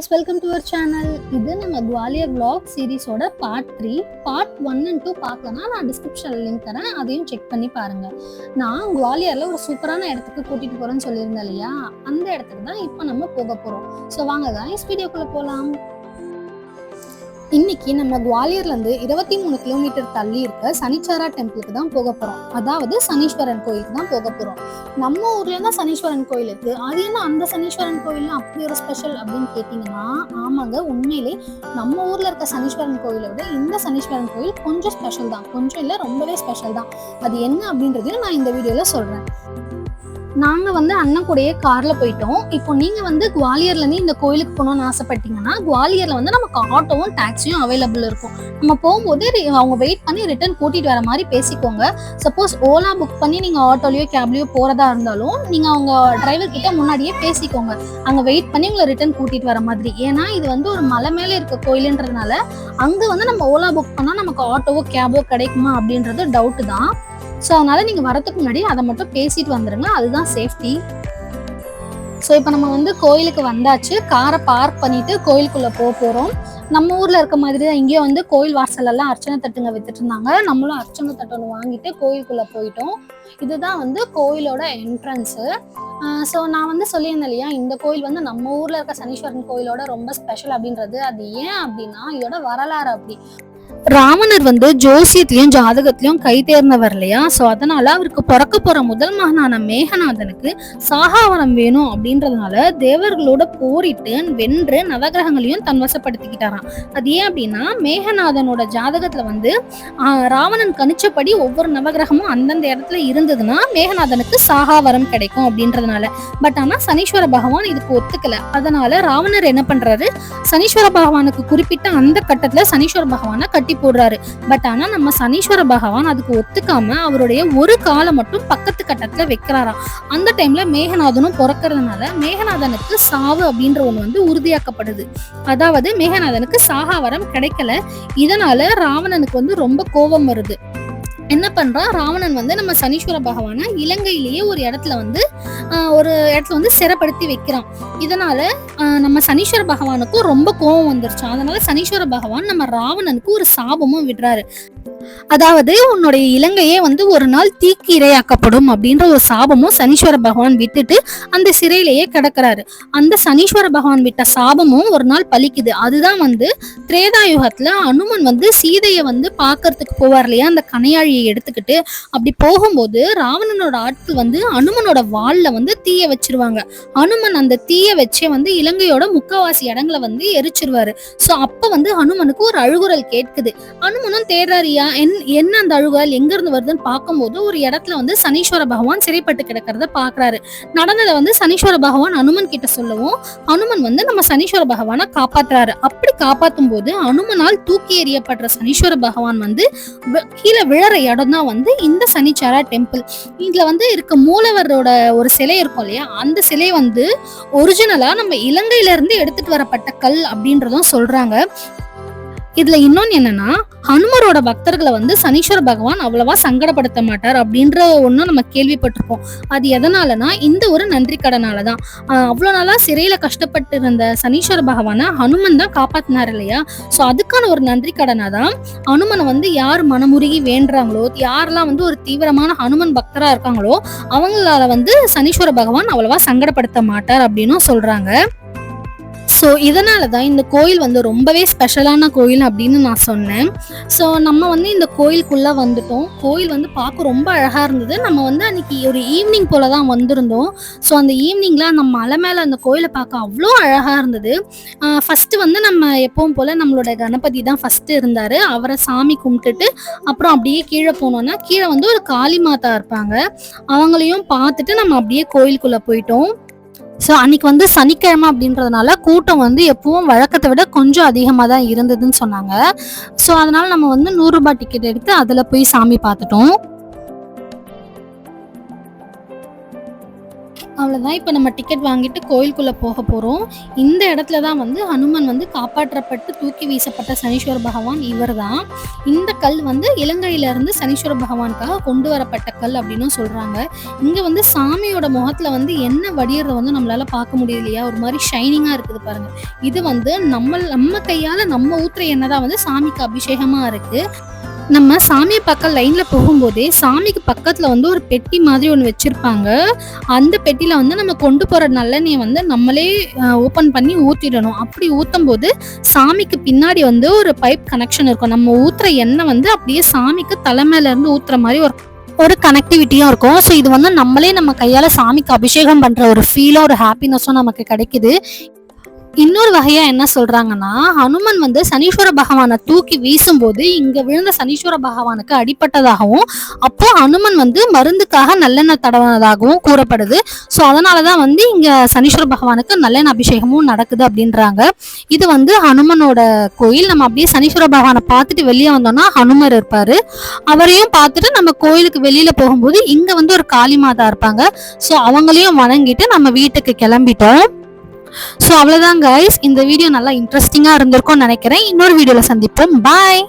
guys, welcome to our channel. இது நம்ம Gwalior vlog சீரிஸோட பார்ட் 3. பார்ட் 1 and 2 பார்க்கலனா நான் டிஸ்கிரிப்ஷன்ல லிங்க் தரேன், அதையும் செக் பண்ணி பாருங்க. நான் குவாலியர்ல ஒரு சூப்பரான இடத்துக்கு கூட்டிட்டு போறேன்னு சொல்லியிருந்தேன் இல்லையா, அந்த இடத்துக்கு தான் இப்போ நம்ம போக போறோம். ஸோ வாங்க guys, வீடியோக்குள்ள போகலாம். இன்னைக்கு நம்ம குவாலியர்ல இருந்து 23 கிலோமீட்டர் தள்ளி இருக்க சனிச்சாரா டெம்பிளுக்கு தான் போக போறோம். அதாவது சனீஸ்வரன் கோயிலுக்கு தான் போக போறோம். நம்ம ஊர்ல தான் சனீஸ்வரன் கோயில் இருக்கு. அது என்ன அந்த சனீஸ்வரன் கோயில்ல அப்படி ஒரு ஸ்பெஷல் அப்படின்னு கேட்டீங்கன்னா, ஆமாங்க, உண்மையிலே நம்ம ஊர்ல இருக்க சனீஸ்வரன் கோயிலை விட இந்த சனீஸ்வரன் கோயில் கொஞ்சம் ஸ்பெஷல் தான். கொஞ்சம் இல்லை, ரொம்பவே ஸ்பெஷல் தான். அது என்ன அப்படின்றதையும் நான் இந்த வீடியோல சொல்றேன். நாங்க அண்ணன் கூடயே கார்ல போயிட்டோம். இப்போ நீங்க குவாலியர்ல இருந்து இந்த கோயிலுக்கு போகணும்னு ஆசைப்பட்டீங்கன்னா, குவாலியர்ல நமக்கு ஆட்டோவும் டாக்ஸியும் அவைலபிள் இருக்கும். நம்ம போகும்போது அவங்க வெயிட் பண்ணி ரிட்டர்ன் கூட்டிட்டு வர மாதிரி பேசிக்கோங்க. சப்போஸ் ஓலா புக் பண்ணி நீங்க ஆட்டோலயோ கேப்லயோ போறதா இருந்தாலும் நீங்க அவங்க டிரைவர் கிட்ட முன்னாடியே பேசிக்கோங்க, அங்க வெயிட் பண்ணி உங்களை ரிட்டர்ன் கூட்டிட்டு வர மாதிரி. ஏன்னா இது ஒரு மலை மேல இருக்க கோயிலுன்றதுனால அங்க நம்ம ஓலா புக் பண்ணா நமக்கு ஆட்டோவோ கேபோ கிடைக்குமா அப்படின்றது டவுட் தான். ஸோ அதனால நீங்க வரதுக்கு முன்னாடி அதை மட்டும் பேசிட்டு வந்துருங்க, அதுதான் சேஃப்டி. ஸோ இப்போ நம்ம கோயிலுக்கு வந்தாச்சு. காரை பார்க் பண்ணிட்டு கோயிலுக்குள்ள போறோம். நம்ம ஊர்ல இருக்க மாதிரி தான் இங்கே கோயில் வாசல் எல்லாம் அர்ச்சனை தட்டுங்க வித்துட்டு இருந்தாங்க. நம்மளும் அர்ச்சனை தட்டு ஒன்று வாங்கிட்டு கோயிலுக்குள்ள போயிட்டோம். இதுதான் கோயிலோட என்ட்ரன்ஸு. ஸோ நான் சொல்லியிருந்தேன் இல்லையா, இந்த கோயில் நம்ம ஊர்ல இருக்க சனீஸ்வரன் கோயிலோட ரொம்ப ஸ்பெஷல் அப்படின்றது. அது ஏன் அப்படின்னா இதோட வரலாறு அப்படி. ராவணர் ஜோசியத்திலையும் ஜாதகத்திலையும் கை தேர்ந்தவர் இல்லையா. ஸோ அதனால அவருக்கு பிறக்க போற முதல் மகனான மேகநாதனுக்கு சாகாவரம் வேணும் அப்படின்றதுனால தேவர்களோட போரிட்டு வென்று நவகிரகங்களையும் தன் வசப்படுத்திக்கிட்டாராம். அது ஏன் அப்படின்னா, மேகநாதனோட ஜாதகத்துல ராவணன் கணிச்சபடி ஒவ்வொரு நவகிரகமும் அந்தந்த இடத்துல இருந்ததுன்னா மேகநாதனுக்கு சாகாவரம் கிடைக்கும் அப்படின்றதுனால. பட் ஆனா சனீஸ்வர பகவான் இதுக்கு ஒத்துக்கல. அதனால ராவணர் என்ன பண்றாரு, சனீஸ்வர பகவானுக்கு குறிப்பிட்ட அந்த கட்டத்துல சனீஸ்வர பகவானை கட்டி போடுறாரு. பட் ஆனா நம்ம சனீஸ்வர பகவான் அதுக்கு ஒத்துக்காம அவருடைய ஒரு காலை மட்டும் பக்கத்து கட்டத்துல வைக்கிறாராம். அந்த டைம்ல மேகநாதனும் பிறக்கிறதுனால மேகநாதனுக்கு சாவு அப்படின்ற ஒண்ணு உறுதியாக்கப்படுது. அதாவது மேகநாதனுக்கு சாகாவரம் கிடைக்கல. இதனால ராவணனுக்கு ரொம்ப கோபம் வருது. என்ன பண்றா, ராவணன் நம்ம சனீஸ்வர பகவானை இலங்கையிலேயே ஒரு இடத்துல சிறைப்படுத்தி வைக்கிறான். இதனால நம்ம சனீஸ்வர பகவானுக்கும் ரொம்ப கோபம் வந்துருச்சு. அதனால சனீஸ்வர பகவான் நம்ம ராவணனுக்கு ஒரு சாபமும் விடுறாரு. அதாவது உன்னுடைய இலங்கையே ஒரு நாள் தீக்கு இரையாக்கப்படும் அப்படின்ற ஒரு சாபமும் சனீஸ்வர பகவான் விட்டுட்டு அந்த சிறையிலேயே கிடக்குறாரு. அந்த சனீஸ்வர பகவான் விட்ட சாபமும் ஒரு நாள் பலிக்குது. அதுதான் திரேதாயுகத்துல அனுமன் சீதையை பாக்குறதுக்கு போவார் இல்லையா, அந்த கனையாழியை எடுத்துக்கிட்டு. அப்படி போகும்போது ராவணனோட ஆட்கள் அனுமனோட வாள்ல தீய வச்சிருவாங்க. அனுமன் அந்த தீய வச்சே இலங்கையோட முக்காவாசி இடங்களை எரிச்சிருவாரு. சோ அப்ப அனுமனுக்கு ஒரு அழுகுரல் கேட்குது. அனுமனும் தேடுறாரியா, என்ன அந்த அழுகுரல் எங்க இருந்து வருதுன்னு பார்க்கும்போது ஒரு இடத்துல சனீஸ்வர பகவான் சிறைப்பட்டு கிடக்கிறத பாக்குறாரு. நடந்ததை சனீஸ்வர பகவான் அனுமன் கிட்ட சொல்லவும் அனுமன் நம்ம சனீஸ்வர பகவானை காப்பாத்துறாரு. அப்படி காப்பாத்தும் போது அனுமனால் தூக்கி எறியப்படுற சனீஸ்வர பகவான் கீழே விழற இடம் தான் இந்த சனிச்சாரா டெம்பிள். இதுல இருக்க மூலவரோட ஒரு சிலை இருக்கும் இல்லையா, அந்த சிலை ஒரிஜினலா நம்ம இலங்கையில இருந்து எடுத்துட்டு வரப்பட்ட கல் அப்படின்றதும் சொல்றாங்க. இதுல இன்னொன்னு என்னன்னா, ஹனுமரோட பக்தர்களை சனீஸ்வர பகவான் அவ்வளவா சங்கடப்படுத்த மாட்டார் அப்படின்ற ஒன்னும் நம்ம கேள்விப்பட்டிருப்போம். அது எதனாலனா இந்த ஒரு நன்றி கடனாலதான். அவ்வளவு நாளா சிறையில கஷ்டப்பட்டு இருந்த சனீஸ்வர பகவானை ஹனுமன் தான் காப்பாத்தினார் இல்லையா. சோ அதுக்கான ஒரு நன்றி கடனாதான் ஹனுமனை யார் மனமுருகி வேண்டுறாங்களோ, யாரெல்லாம் ஒரு தீவிரமான ஹனுமன் பக்தரா இருக்காங்களோ அவங்களால சனீஸ்வர பகவான் அவ்வளவா சங்கடப்படுத்த மாட்டார் அப்படின்னும் சொல்றாங்க. ஸோ இதனால தான் இந்த கோயில் ரொம்பவே ஸ்பெஷலான கோயில் அப்படின்னு நான் சொன்னேன். ஸோ நம்ம இந்த கோயிலுக்குள்ளே வந்துட்டோம். கோயில் பார்க்க ரொம்ப அழகாக இருந்தது. நம்ம அன்னைக்கு ஒரு ஈவினிங் போல தான் வந்திருந்தோம். ஸோ அந்த ஈவினிங்கில் அந்த மலை மேலே அந்த கோயிலை பார்க்க அவ்வளோ அழகாக இருந்தது. ஃபஸ்ட்டு நம்ம எப்பவும் போல் நம்மளோட கணபதி தான் ஃபஸ்ட்டு இருந்தார். அவரை சாமி கும்பிட்டுட்டு அப்புறம் அப்படியே கீழே போனோன்னா கீழே ஒரு காளி மாதா இருப்பாங்க. அவங்களையும் பார்த்துட்டு நம்ம அப்படியே கோயிலுக்குள்ளே போயிட்டோம். ஸோ அன்னைக்கு சனிக்கிழமை அப்படின்றதுனால கூட்டம் எப்பவும் வழக்கத்தை விட கொஞ்சம் அதிகமாக தான் இருந்ததுன்னு சொன்னாங்க. ஸோ அதனால நம்ம 100 ரூபாய் டிக்கெட் எடுத்து அதில் போய் சாமி பார்த்துட்டோம். அவ்வளோதான். இப்போ நம்ம டிக்கெட் வாங்கிட்டு கோயிலுக்குள்ளே போக போகிறோம். இந்த இடத்துல தான் வந்து ஹனுமன் வந்து காப்பாற்றப்பட்டு தூக்கி வீசப்பட்ட சனீஸ்வர பகவான் இவர் தான். இந்த கல் வந்து இலங்கையிலேருந்து சனீஸ்வர பகவானுக்காக கொண்டு வரப்பட்ட கல் அப்படின்னும் சொல்கிறாங்க. இங்கே வந்து சாமியோட முகத்தில் வந்து என்ன வடிகிறத வந்து நம்மளால் பார்க்க முடியுது இல்லையா, ஒரு மாதிரி ஷைனிங்காக இருக்குது பாருங்கள். இது வந்து நம்ம கையால் நம்ம ஊற்றுற எண்ணெய் தான் வந்து சாமிக்கு அபிஷேகமாக இருக்குது. நம்ம சாமி பக்கம் லைன்ல போகும்போதே சாமிக்கு பக்கத்துல வந்து ஒரு பெட்டி மாதிரி ஒன்று வச்சிருப்பாங்க. அந்த பெட்டியில வந்து நம்ம கொண்டு போற நல்லெண்ணெயை வந்து நம்மளே ஓப்பன் பண்ணி ஊத்திடணும். அப்படி ஊத்தும் போது சாமிக்கு பின்னாடி வந்து ஒரு பைப் கனெக்ஷன் இருக்கும். நம்ம ஊத்துற எண்ணெய் வந்து அப்படியே சாமிக்கு தலை மேல இருந்து ஊத்துற மாதிரி ஒரு கனெக்டிவிட்டியும் இருக்கும். ஸோ இது வந்து நம்மளே நம்ம கையால சாமிக்கு அபிஷேகம் பண்ற ஒரு ஃபீலும் ஒரு ஹாப்பினஸும் நமக்கு கிடைக்குது. இன்னொரு வகையா என்ன சொல்றாங்கன்னா, ஹனுமன் வந்து சனீஸ்வர பகவானை தூக்கி வீசும்போது இங்க விழுந்த சனீஸ்வர பகவானுக்கு அடிபட்டதாகவும், அப்போ ஹனுமன் வந்து மருந்துக்காக நல்லெண்ணெய் தடவினதாகவும் கூறப்படுது. ஸோ அதனாலதான் வந்து இங்க சனீஸ்வர பகவானுக்கு நல்லெண்ணெய் அபிஷேகமும் நடக்குது அப்படின்றாங்க. இது வந்து ஹனுமனோட கோயில். நம்ம அப்படியே சனீஸ்வர பகவானை பார்த்துட்டு வெளியே வந்தோம்னா ஹனுமர் இருப்பாரு. அவரையும் பார்த்துட்டு நம்ம கோயிலுக்கு வெளியில போகும்போது இங்க வந்து ஒரு காளி மாதா இருப்பாங்க. ஸோ அவங்களையும் வணங்கிட்டு நம்ம வீட்டுக்கு கிளம்பிட்டோம். ஸோ அவ்வளோதான் கைஸ், இந்த வீடியோ நல்லா இன்ட்ரெஸ்டிங்காக இருந்திருக்கும்னு நினைக்கிறேன். இன்னொரு வீடியோவில் சந்திப்போம். பாய்.